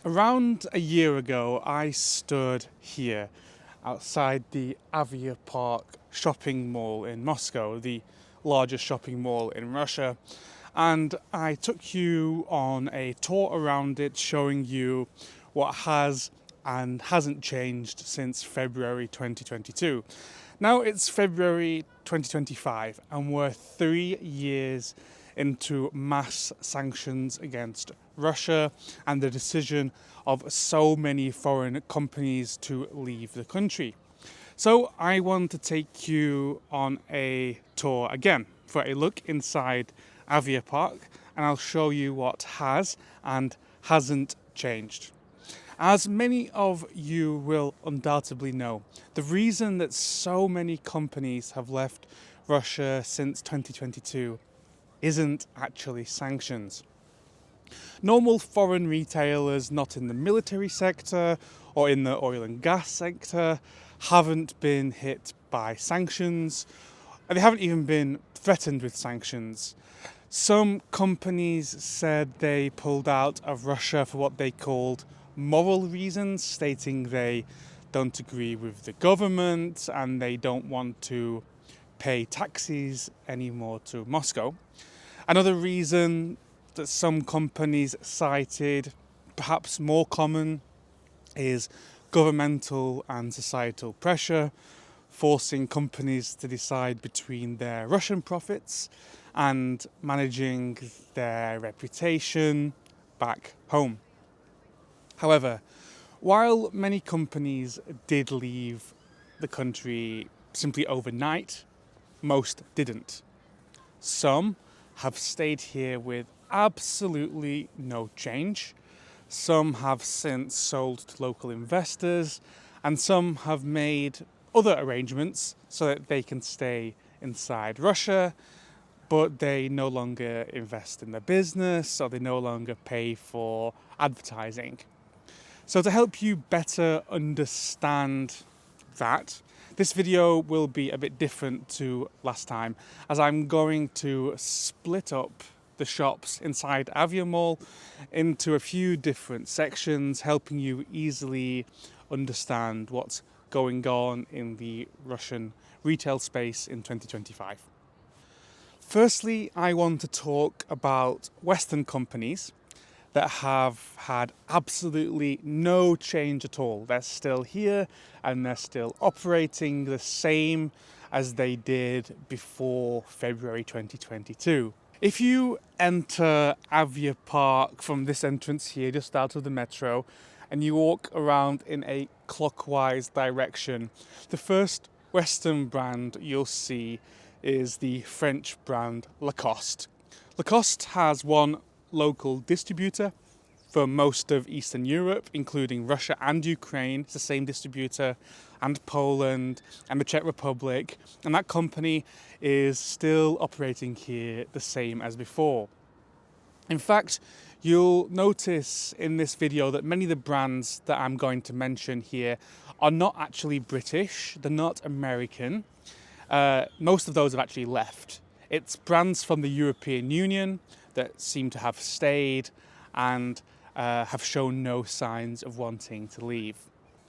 Around a year ago, I stood here outside the Aviapark shopping mall in Moscow, the largest shopping mall in Russia, and I took you on a tour around it, showing you what has and hasn't changed since February 2022. Now it's February 2025, and we're 3 years into mass sanctions against Russia and the decision of so many foreign companies to leave the country. So I want to take you on a tour again for a look inside Aviapark, and I'll show you what has and hasn't changed. As many of you will undoubtedly know, the reason that so many companies have left Russia since 2022 isn't actually sanctions. Normal foreign retailers not in the military sector or in the oil and gas sector haven't been hit by sanctions, and they haven't even been threatened with sanctions. Some companies said they pulled out of Russia for what they called moral reasons, stating they don't agree with the government and they don't want to pay taxes anymore to Moscow. Another reason that some companies cited, perhaps more common, is governmental and societal pressure, forcing companies to decide between their Russian profits and managing their reputation back home. However, while many companies did leave the country simply overnight, most didn't. Some have stayed here with absolutely no change. Some have since sold to local investors, and some have made other arrangements so that they can stay inside Russia, but they no longer invest in their business or they no longer pay for advertising. So to help you better understand that, this video will be a bit different to last time, as I'm going to split up the shops inside Avia Mall into a few different sections, helping you easily understand what's going on in the Russian retail space in 2025. Firstly, I want to talk about Western companies that have had absolutely no change at all. They're still here and they're still operating the same as they did before February 2022. If you enter Aviapark from this entrance here, just out of the metro, and you walk around in a clockwise direction, the first Western brand you'll see is the French brand Lacoste. Lacoste has one local distributor for most of Eastern Europe, including Russia and Ukraine. It's the same distributor, and Poland and the Czech Republic, and that company is still operating here the same as before. In fact, you'll notice in this video that many of the brands that I'm going to mention here are not actually British, they're not American. Most of those have actually left. It's brands from the European Union that seem to have stayed and have shown no signs of wanting to leave.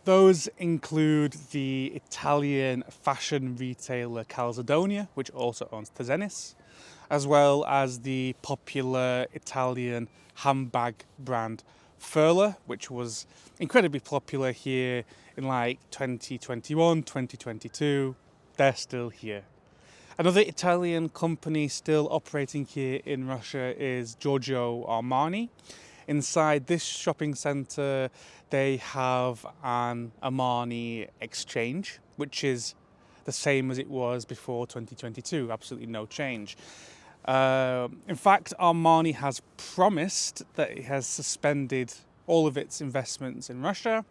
Those include the Italian fashion retailer Calzedonia, which also owns Tezenis, as well as the popular Italian handbag brand Furla, which was incredibly popular here in like 2021, 2022. They're still here. Another Italian company still operating here in Russia is Giorgio Armani. Inside this shopping centre, they have an Armani exchange, which is the same as it was before 2022, absolutely no change. In fact, Armani has promised that it has suspended all of its investments in Russia,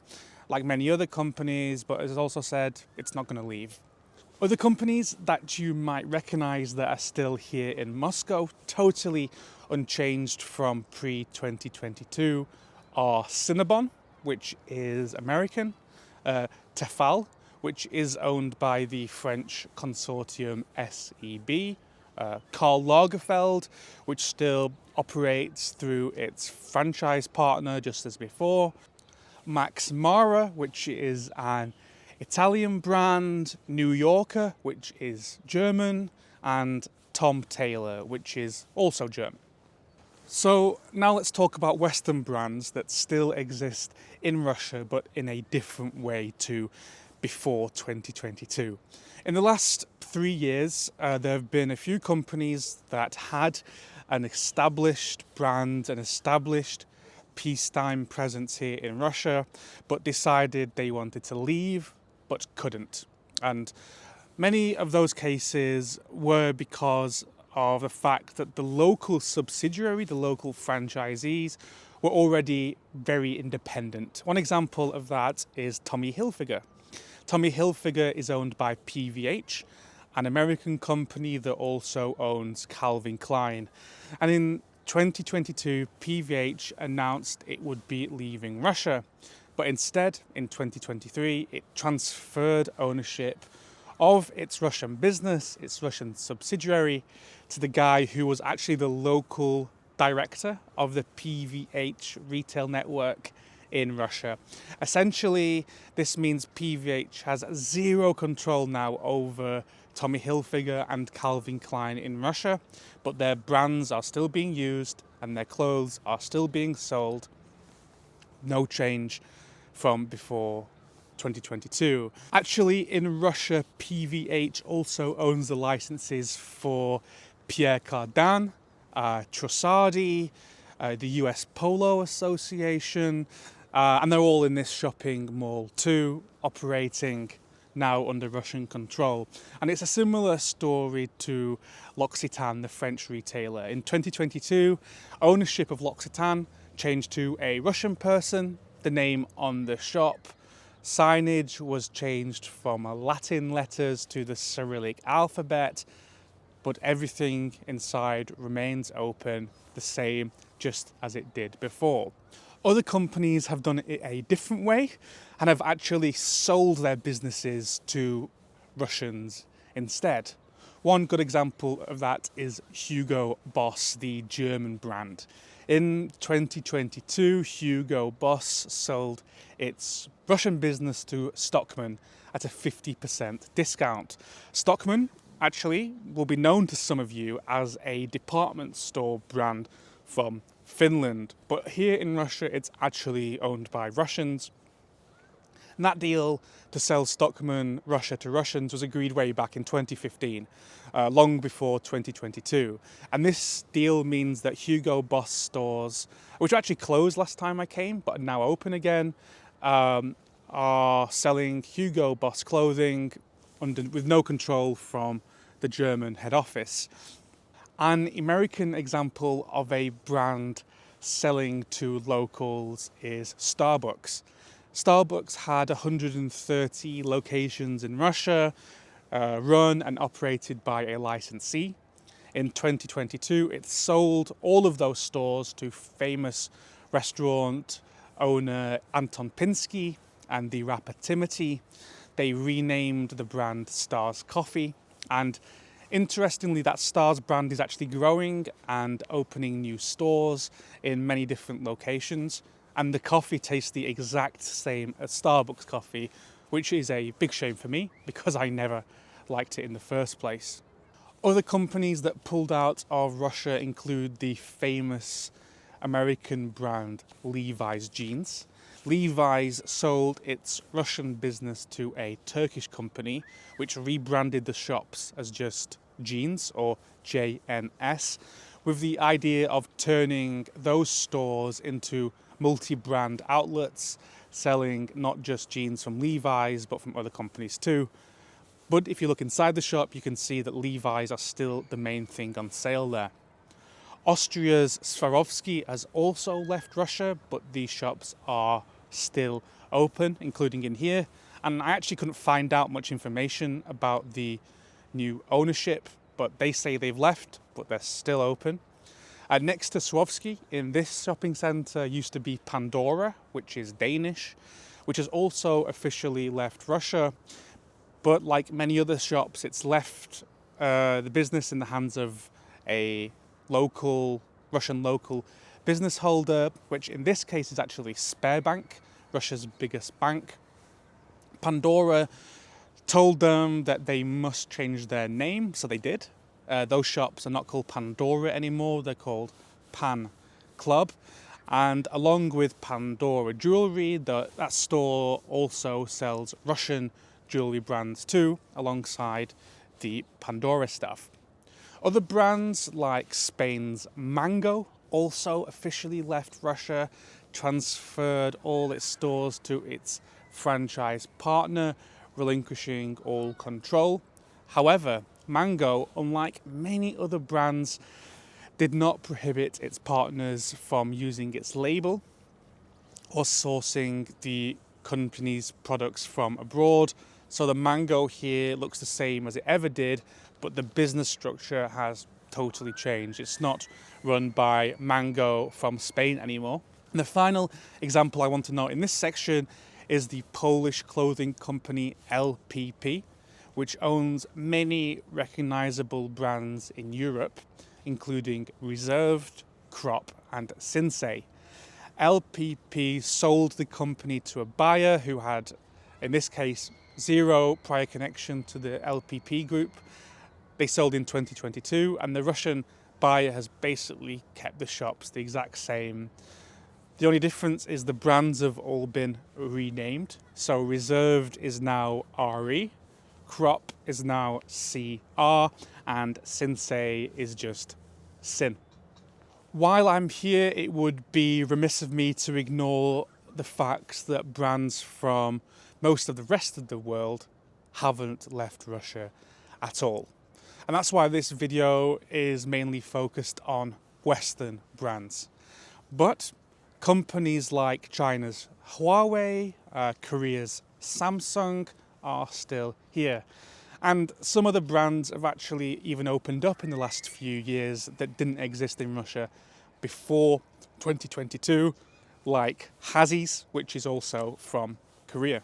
like many other companies, but has also said it's not going to leave. Other companies that you might recognise that are still here in Moscow, totally unchanged from pre-2022, are Cinnabon, which is American, Tefal, which is owned by the French consortium SEB, Karl Lagerfeld, which still operates through its franchise partner just as before. Max Mara, which is an Italian brand, New Yorker, which is German, and Tom Taylor, which is also German. So now let's talk about Western brands that still exist in Russia, but in a different way to before 2022. In the last 3 years, there have been a few companies that had an established brand, an established peacetime presence here in Russia, but decided they wanted to leave, but couldn't. And many of those cases were because of the fact that the local subsidiary, the local franchisees, were already very independent. One example of that is Tommy Hilfiger. Tommy Hilfiger is owned by PVH, an American company that also owns Calvin Klein. And in 2022, PVH announced it would be leaving Russia. But instead, in 2023, it transferred ownership of its Russian business, its Russian subsidiary, to the guy who was actually the local director of the PVH retail network in Russia. Essentially, this means PVH has zero control now over Tommy Hilfiger and Calvin Klein in Russia, but their brands are still being used and their clothes are still being sold. No change from before 2022. Actually, in Russia, PVH also owns the licenses for Pierre Cardin, Trussardi, the US Polo Association, and they're all in this shopping mall too, operating now under Russian control. And it's a similar story to L'Occitane, the French retailer. In 2022, ownership of L'Occitane changed to a Russian person. The name on the shop signage was changed from Latin letters to the Cyrillic alphabet, but everything inside remains open, the same just as it did before. Other companies have done it a different way and have actually sold their businesses to Russians instead. One good example of that is Hugo Boss, the German brand. In 2022, Hugo Boss sold its Russian business to Stockmann at a 50% discount. Stockmann actually will be known to some of you as a department store brand from Finland, but here in Russia it's actually owned by Russians. And that deal to sell Stockmann Russia to Russians was agreed way back in 2015, long before 2022. And this deal means that Hugo Boss stores, which actually closed last time I came, but are now open again, are selling Hugo Boss clothing with no control from the German head office. An American example of a brand selling to locals is Starbucks. Starbucks had 130 locations in Russia, run and operated by a licensee. In 2022, it sold all of those stores to famous restaurant owner Anton Pinsky and the rapper Timothy. They renamed the brand Stars Coffee, and interestingly, that Stars brand is actually growing and opening new stores in many different locations. And the coffee tastes the exact same as Starbucks coffee, which is a big shame for me because I never liked it in the first place. Other companies that pulled out of Russia include the famous American brand Levi's jeans. Levi's sold its Russian business to a Turkish company, which rebranded the shops as just Jeans, or JNS, with the idea of turning those stores into multi-brand outlets, selling not just jeans from Levi's, but from other companies too. But if you look inside the shop, you can see that Levi's are still the main thing on sale there. Austria's Swarovski has also left Russia, but these shops are still open, including in here. And I actually couldn't find out much information about the new ownership, but they say they've left, but they're still open. Next to Swarovski, in this shopping centre, used to be Pandora, which is Danish, which has also officially left Russia. But like many other shops, it's left the business in the hands of a Russian local business holder, which in this case is actually Sberbank, Russia's biggest bank. Pandora told them that they must change their name, so they did. Those shops are not called Pandora anymore, they're called Pan Club. And along with Pandora jewellery, that store also sells Russian jewellery brands too, alongside the Pandora stuff. Other brands like Spain's Mango also officially left Russia, transferred all its stores to its franchise partner, relinquishing all control. However, Mango, unlike many other brands, did not prohibit its partners from using its label or sourcing the company's products from abroad. So the Mango here looks the same as it ever did, but the business structure has totally changed. It's not run by Mango from Spain anymore. And the final example I want to note in this section is the Polish clothing company LPP, which owns many recognizable brands in Europe, including Reserved, Crop, and Sinsay. LPP sold the company to a buyer who had, in this case, zero prior connection to the LPP group. They sold in 2022, and the Russian buyer has basically kept the shops the exact same. The only difference is the brands have all been renamed. So Reserved is now RE, Crop is now CR, and Sinsay is just Sin. While I'm here, it would be remiss of me to ignore the fact that brands from most of the rest of the world haven't left Russia at all. And that's why this video is mainly focused on Western brands. But companies like China's Huawei, Korea's Samsung are still here. And some other brands have actually even opened up in the last few years that didn't exist in Russia before 2022, like Hazi's, which is also from Korea.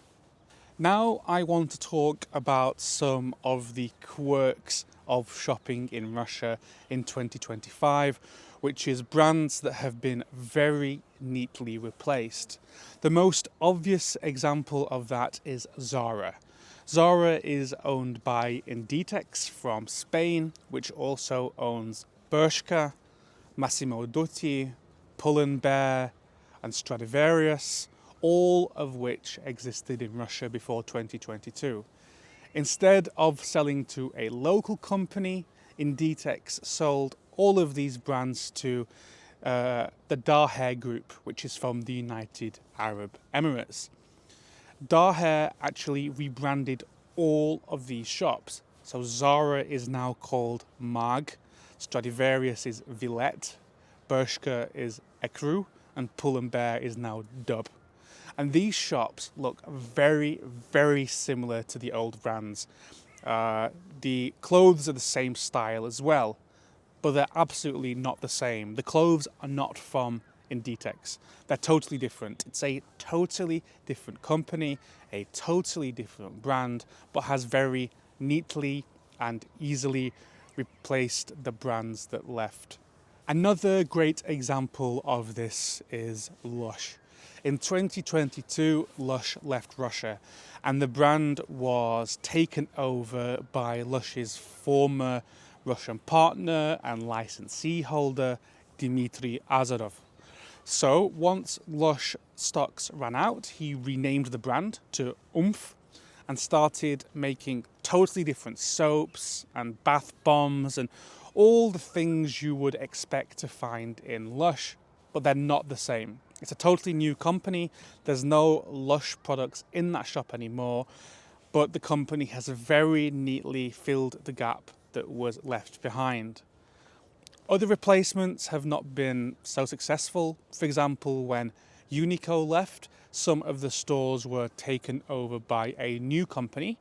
Now I want to talk about some of the quirks of shopping in Russia in 2025, which is brands that have been very neatly replaced. The most obvious example of that is Zara. Zara is owned by Inditex from Spain, which also owns Bershka, Massimo Dutti, Pull&Bear, and Stradivarius, all of which existed in Russia before 2022. Instead of selling to a local company, Inditex sold all of these brands to the Daher Group, which is from the United Arab Emirates. Daher actually rebranded all of these shops. So Zara is now called Mag, Stradivarius is Villette, Bershka is Ecru, and Pull&Bear is now Dub. And these shops look very, very similar to the old brands. The clothes are the same style as well, but they're absolutely not the same. The clothes are not from Inditex. They're totally different. It's a totally different company, a totally different brand, but has very neatly and easily replaced the brands that left. Another great example of this is Lush. In 2022, Lush left Russia, and the brand was taken over by Lush's former Russian partner and licensee holder, Dmitry Azarov. So once Lush stocks ran out, he renamed the brand to Oomph and started making totally different soaps and bath bombs and all the things you would expect to find in Lush, but they're not the same. It's a totally new company. There's no Lush products in that shop anymore, but the company has very neatly filled the gap that was left behind. Other replacements have not been so successful. For example, when Uniqlo left, some of the stores were taken over by a new company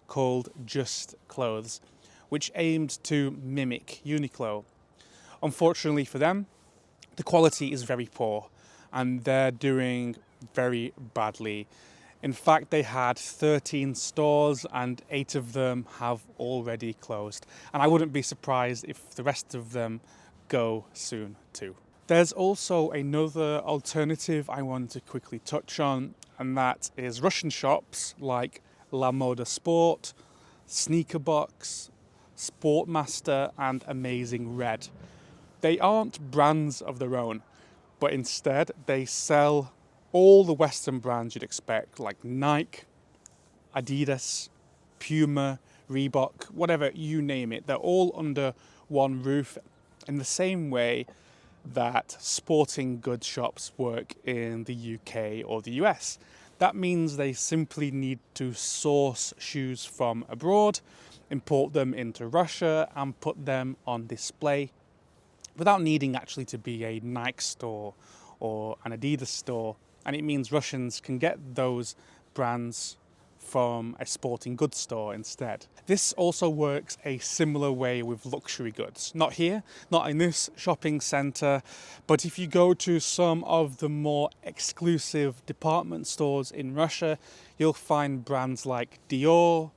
called Just Clothes, which aimed to mimic Uniqlo. Unfortunately for them, the quality is very poor and they're doing very badly. In fact, they had 13 stores and 8 of them have already closed. And I wouldn't be surprised if the rest of them go soon too. There's also another alternative I want to quickly touch on, and that is Russian shops like La Moda Sport, Sneaker Box, Sportmaster and Amazing Red. They aren't brands of their own, but instead they sell all the Western brands you'd expect, like Nike, Adidas, Puma, Reebok, whatever, you name it. They're all under one roof in the same way that sporting goods shops work in the UK or the US. That means they simply need to source shoes from abroad, import them into Russia and put them on display without needing actually to be a Nike store or an Adidas store. And it means Russians can get those brands from a sporting goods store instead. This also works a similar way with luxury goods. Not here, not in this shopping centre, but if you go to some of the more exclusive department stores in Russia, you'll find brands like Dior,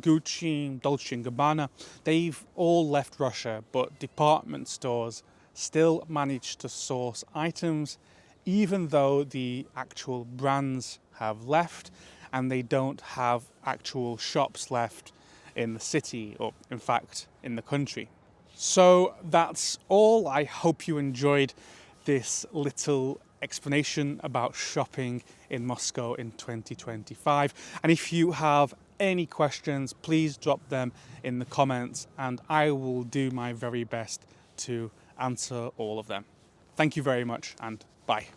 Gucci, Dolce & Gabbana. They've all left Russia, but department stores still manage to source items even though the actual brands have left and they don't have actual shops left in the city or, in fact, in the country. So that's all. I hope you enjoyed this little explanation about shopping in Moscow in 2025. And if you have any questions, please drop them in the comments and I will do my very best to answer all of them. Thank you very much and bye.